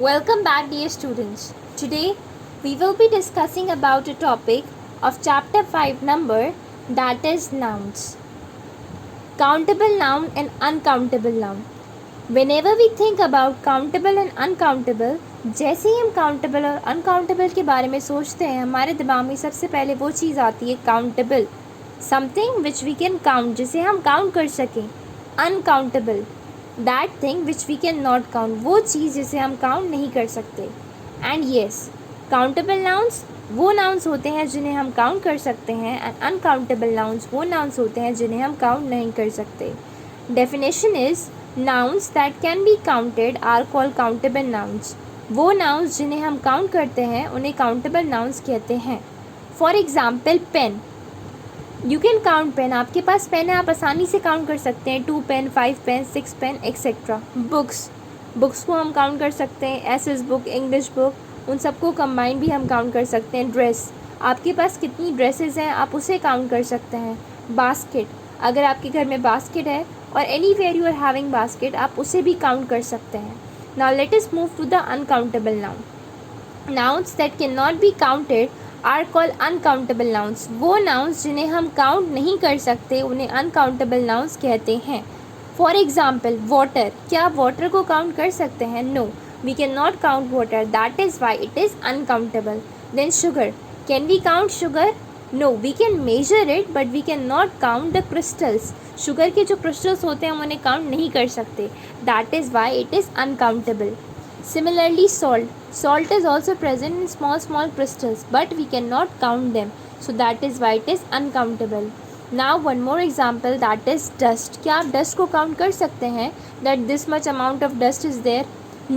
Welcome back, dear students. Today we will be discussing about a topic of chapter 5 number, that is nouns. Countable noun and uncountable noun. Whenever we think about countable and uncountable, जैसे ही हम countable और uncountable के बारे में सोचते हैं हमारे दिमाग में सबसे पहले वो चीज़ आती है countable, something which we can count, जिसे हम काउंट कर सकें. Uncountable, that thing which we can not count, वो चीज़ जिसे हम काउंट नहीं कर सकते. एंड येस, काउंटेबल नाउन्स वो नाउन्स होते हैं जिन्हें हम काउंट कर सकते हैं, एंड अनकाउंटेबल नाउन्स वो नाउन्स होते हैं जिन्हें हम काउंट नहीं कर सकते. Definition is, nouns that can be counted are called countable nouns. वो नाउन्स जिन्हें हम काउंट करते हैं उन्हें काउंटेबल नाउन्स कहते हैं. For example, pen. You can count pen. आपके पास पेन है, आप आसानी से काउंट कर सकते हैं. 2 pen, 5 pen, 6 pen, etcetera. Books को हम काउंट कर सकते हैं. एसएस बुक, इंग्लिश बुक, उन सबको कंबाइन भी हम काउंट कर सकते हैं. ड्रेस, आपके पास कितनी ड्रेसेस हैं आप उसे काउंट कर सकते हैं. बास्केट, अगर आपके घर में बास्केट है और anywhere you are having basket, आप उसे भी काउंट कर सकते हैं. Now let us move to the uncountable noun. Nouns that can not be counted are called uncountable nouns. वो नाउन्स जिन्हें हम काउंट नहीं कर सकते उन्हें अनकाउंटेबल नाउन्स कहते हैं. For example, water. क्या आप वाटर को काउंट कर सकते हैं? No, we can not count water, that is why it is uncountable. Then sugar. Can we count sugar? No, we can measure it but we can not count the crystals. Sugar के जो crystals होते हैं हम उन्हें count नहीं कर सकते, that is why it is uncountable. Similarly, salt. Salt is also present in small crystals, but we cannot count them. So that is why it is uncountable. Now one more example, that is dust. क्या आप dust को count कर सकते हैं? That this much amount of dust is there?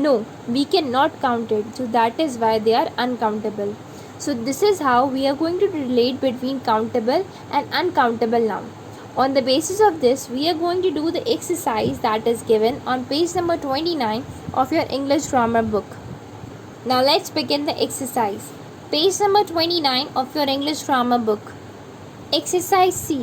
No, we cannot count it. So that is why they are uncountable. So this is how we are going to relate between countable and uncountable noun. On the basis of this, we are going to do the exercise that is given on page number 29 of your English grammar book. Now let's begin the exercise. Page number 29 of your English grammar book. Exercise C.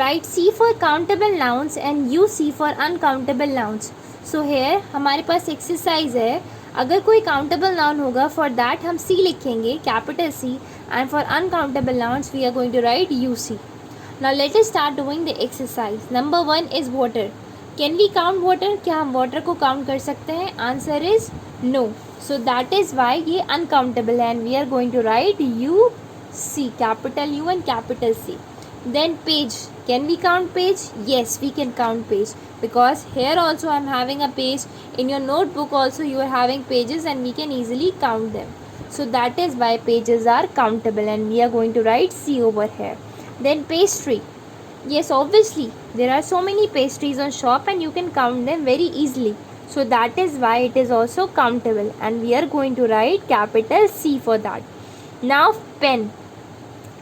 Write C for countable nouns and use C for uncountable nouns. So here हमारे पास exercise है. अगर कोई countable noun होगा, for that हम C लिखेंगे, capital C, and for uncountable nouns we are going to write UC. Now let us start doing the exercise. Number 1 is water. Can we count water? क्या हम water को count कर सकते हैं? Answer is no. So that is why ये uncountable है and we are going to write UC, capital U and capital C. Then page. Can we count page? Yes, we can count page because here also I am having a page. In your notebook also you are having pages and we can easily count them. So that is why pages are countable and we are going to write C over here. Then pastry. Yes, obviously there are so many pastries on shop and you can count them very easily. So that is why it is also countable and we are going to write capital C for that. Now pen.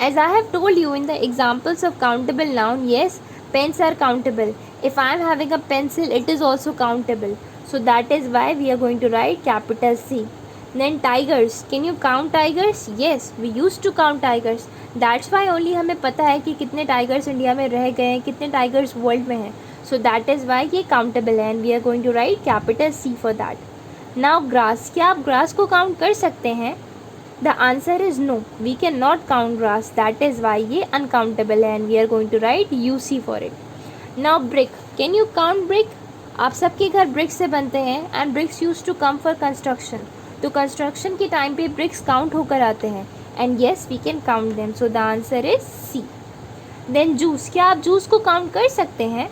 As I have told you in the examples of countable noun, yes, pens are countable. If I am having a pencil, it is also countable. So that is why we are going to write capital C. Then tigers. Can you count tigers? Yes, we used to count tigers. That's why only हमें पता है कि कितने tigers India में रह गए हैं, कितने टाइगर्स वर्ल्ड में हैं. सो दैट इज़ वाई ये काउंटेबल है and we are going to write capital C for that. Now grass. क्या आप ग्रास को काउंट कर सकते हैं? The answer is no, we can not count grass, that is why ये uncountable है and we are going to write UC for it. Now brick. Can you count brick? आप सबके घर ब्रिक्स से बनते हैं and BRICS use to come for construction. तो construction के टाइम पे ब्रिक्स काउंट होकर आते हैं and yes, we can count them. So the answer is C. Then juice. क्या आप जूस को काउंट कर सकते हैं?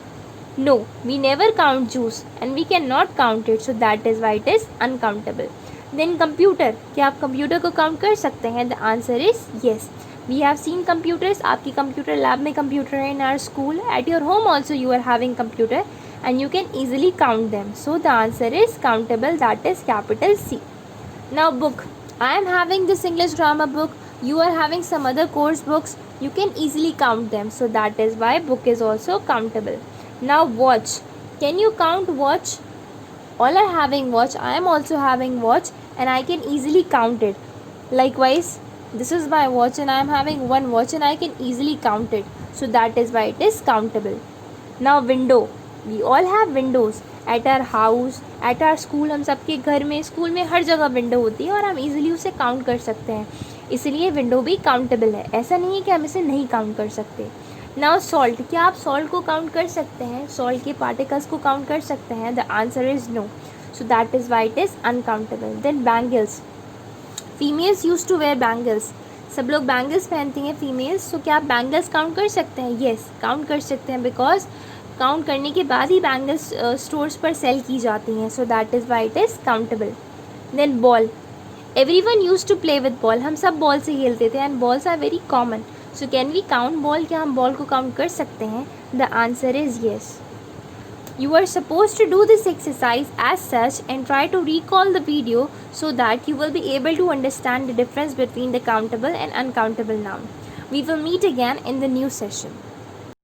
No, we never count juice and we cannot count it. So that is why it is uncountable. Then computer. क्या आप computer को count कर सकते हैं? The answer is yes. We have seen computers. आपकी कंप्यूटर लैब में computer है in our school. At your home also you are having computer and you can easily count them. So the answer is countable. That is capital C. Now book. I am having this English grammar book. You are having some other course books. You can easily count them. So that is why book is also countable. Now watch. Can you count watch? All are having watch. I am also having watch and I can easily count it. Likewise, this is my watch and I am having one watch and I can easily count it. So that is why it is countable. Now window. We all have windows at our house, at our school, हम सबके घर में, school में हर जगह window होती है और हम इजीली उसे काउंट कर सकते हैं, इसलिए विंडो भी काउंटेबल है। ऐसा नहीं है कि हम इसे नहीं काउंट कर सकते। नाउ सॉल्ट, क्या आप सॉल्ट को काउंट कर सकते हैं? सॉल्ट के पार्टिकल्स को काउंट कर सकते हैं? The answer is no, so that is why it is uncountable. Then bangles, females use to wear bangles, सब लोग बैंगल्स पहनती हैं फीमेल्स, तो क्या आप बैंगल्स काउंट कर सकते हैं? येस, काउंट कर सकते हैं, बिकॉज काउंट करने के बाद ही बैंगल्स स्टोर्स पर सेल की जाती हैं, so that is why it is countable. Then ball, everyone use to play with ball, हम सब बॉल से खेलते थे and balls are very common, so can we count ball, क्या हम बॉल को काउंट कर सकते हैं? The answer is yes. You are supposed to do this exercise as such and try to recall the video so that you will be able to understand the difference between the countable and uncountable noun. We will meet again in the new session.